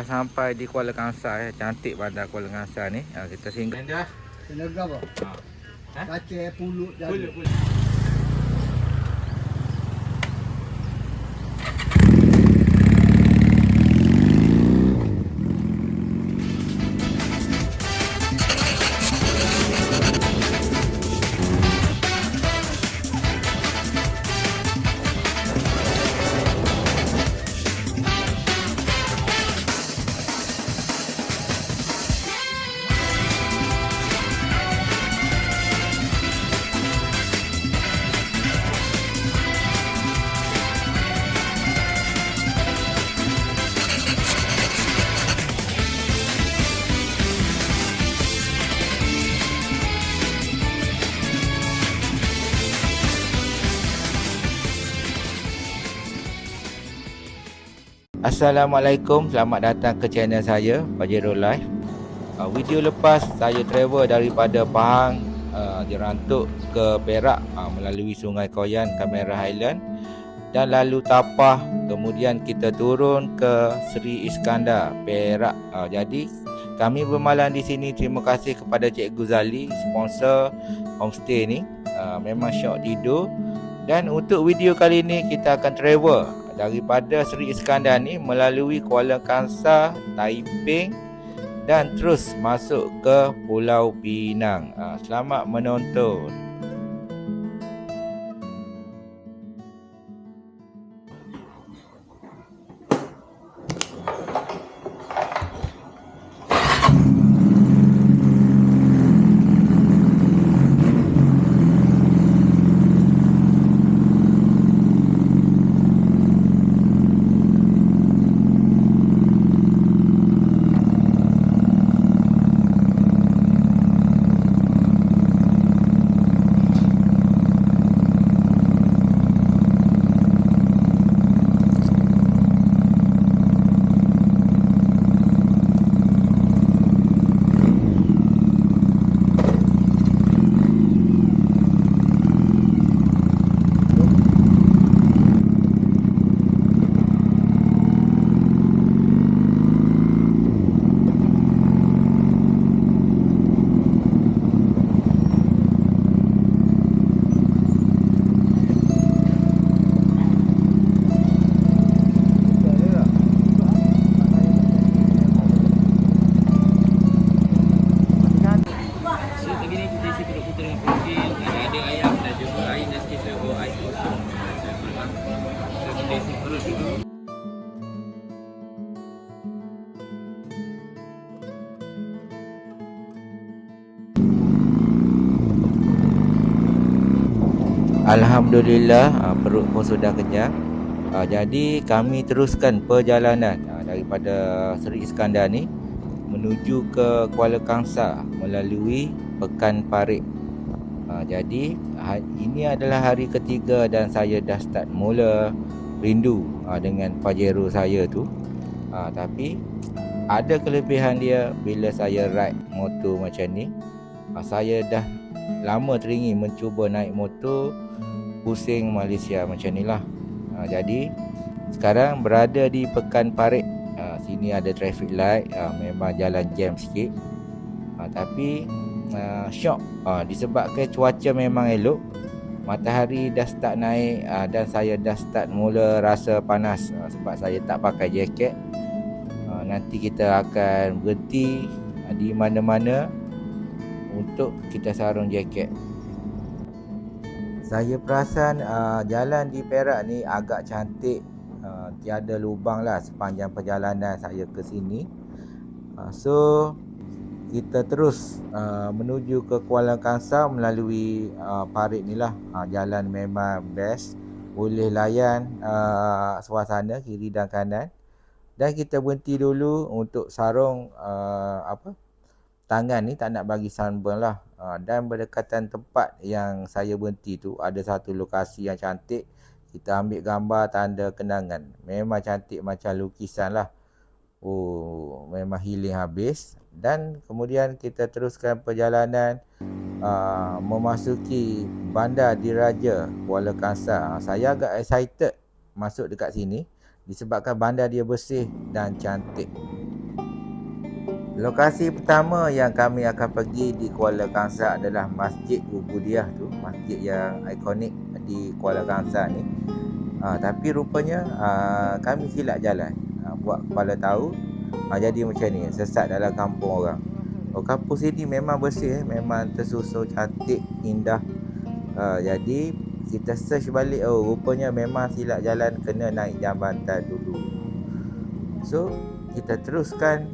dah sampai di Kuala Kangsar. Cantik bandar Kuala Kangsar ni. Kita singgah. Tenaga apa? Kaca pulut dah. Pulut. Assalamualaikum, selamat datang ke channel saya, Pajero Live. Video lepas saya travel daripada Pahang dirantuk ke Perak melalui Sungai Koyan, Kamera Highland, dan lalu Tapah, kemudian kita turun ke Seri Iskandar, Perak. Jadi kami bermalam di sini. Terima kasih kepada Cikgu Zali, sponsor homestay ni. Memang syok tidur. Dan untuk video kali ini kita akan travel daripada Seri Iskandar ni melalui Kuala Kangsar, Taiping dan terus masuk ke Pulau Pinang. Selamat menonton. Alhamdulillah, perut pun sudah kenyang. Jadi kami teruskan perjalanan daripada Seri Iskandar ni menuju ke Kuala Kangsar melalui Pekan Parit. Jadi ini adalah hari ketiga dan saya dah start mula rindu dengan Pajero saya tu. Tapi ada kelebihan dia bila saya ride motor macam ni. Saya dah lama teringin mencuba naik motor pusing Malaysia macam ni lah. Jadi sekarang berada di Pekan Parit. Sini ada traffic light, memang jalan jam sikit. Tapi syok disebabkan cuaca memang elok. Matahari dah start naik dan saya dah start mula rasa panas sebab saya tak pakai jaket. Nanti kita akan berhenti di mana-mana untuk kita sarung jaket. Saya perasan jalan di Perak ni agak cantik, tiada lubang lah sepanjang perjalanan saya ke sini. So kita terus menuju ke Kuala Kangsar melalui Parit ni lah. Jalan memang best, boleh layan suasana kiri dan kanan. Dan kita berhenti dulu untuk sarung tangan ni, tak nak bagi sunburn lah. Dan berdekatan tempat yang saya berhenti tu ada satu lokasi yang cantik. Kita ambil gambar tanda kenangan. Memang cantik macam lukisan lah. Oh, memang healing habis. Dan kemudian kita teruskan perjalanan memasuki Bandar Diraja Kuala Kangsar. Saya agak excited masuk dekat sini. disebabkan bandar dia bersih dan cantik. Lokasi pertama yang kami akan pergi di Kuala Kangsar adalah Masjid Ubudiah tu, masjid yang ikonik di Kuala Kangsar ni. Tapi rupanya kami silap jalan. Buat kepala tahu, jadi macam ni, sesat dalam kampung orang. Kampung sini memang bersih, memang tersusun cantik, indah. Jadi kita search balik, rupanya memang silap jalan, kena naik jambatan dulu. So kita teruskan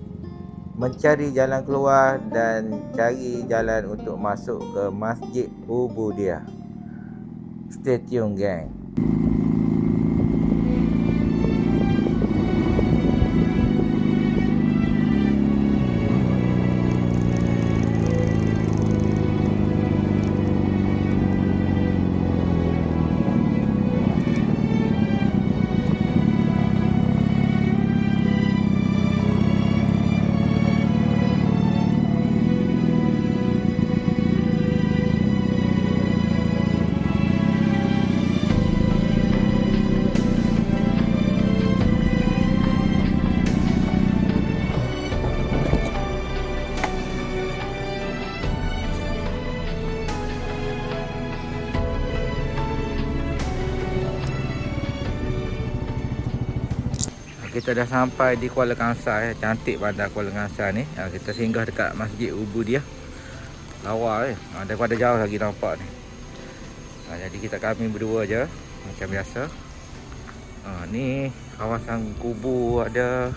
mencari jalan keluar dan cari jalan untuk masuk ke Masjid Ubudiah. Stay tune, gang. Kita dah sampai di Kuala Kangsar. Cantik bandar Kuala Kangsar ni. Kita singgah dekat Masjid Ubudiah. Lawa daripada jauh lagi nampak ni. Jadi kami berdua je macam biasa. Ni kawasan kubur ada.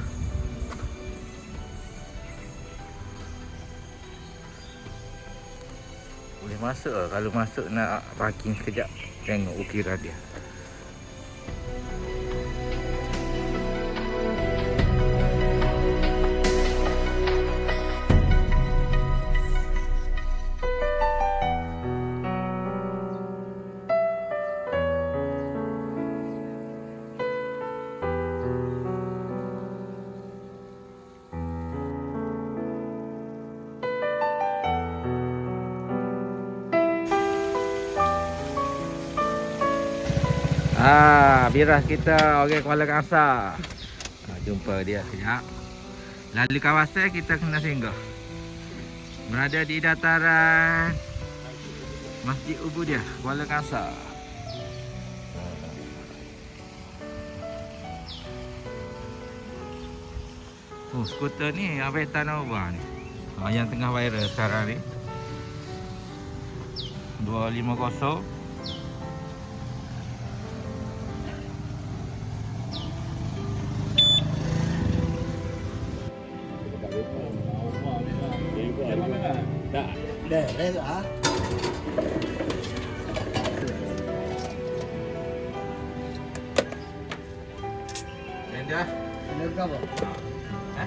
Boleh masuk lah. Kalau masuk nak parking sekejap, tengok ukiran dia. Biras kita orang Kuala Kangsar. Jumpa dia sekejap. Lalu kawasan kita kena singgah. Berada di dataran Masjid Ubudiah, Kuala Kangsar. Skuter ni Avesta Nova ni. Yang tengah viral sekarang ni. 250. Dah ah. Tenda. Tenda ke apa?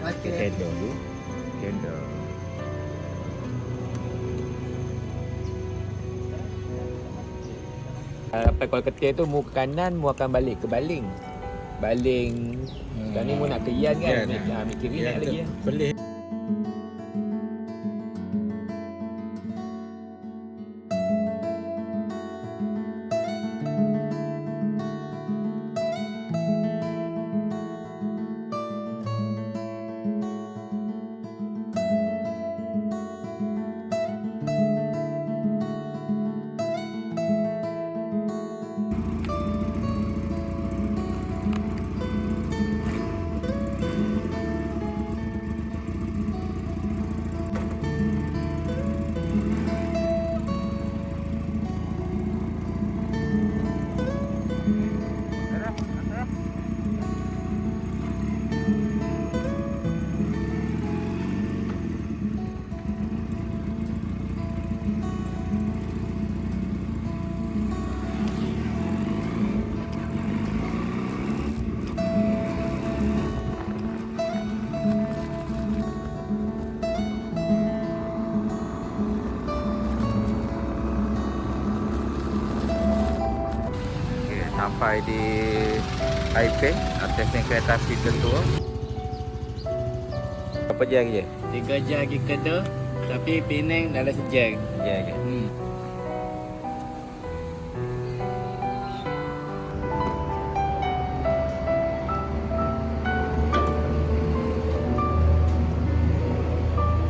Kaca. Tenda dulu. Tenda. Lepas Kuala Ketia tu mu ke kanan, mu akan balik ke Baling. Baling. Sekarang ni mu nak ke Yan kan? Ambil kiri naik lagi. Boleh. Sampai di Taipei, stesen kereta api tertua. Berapa jam je? 3 jam lagi Kedah, tapi Penang dalam sejam. Jam je.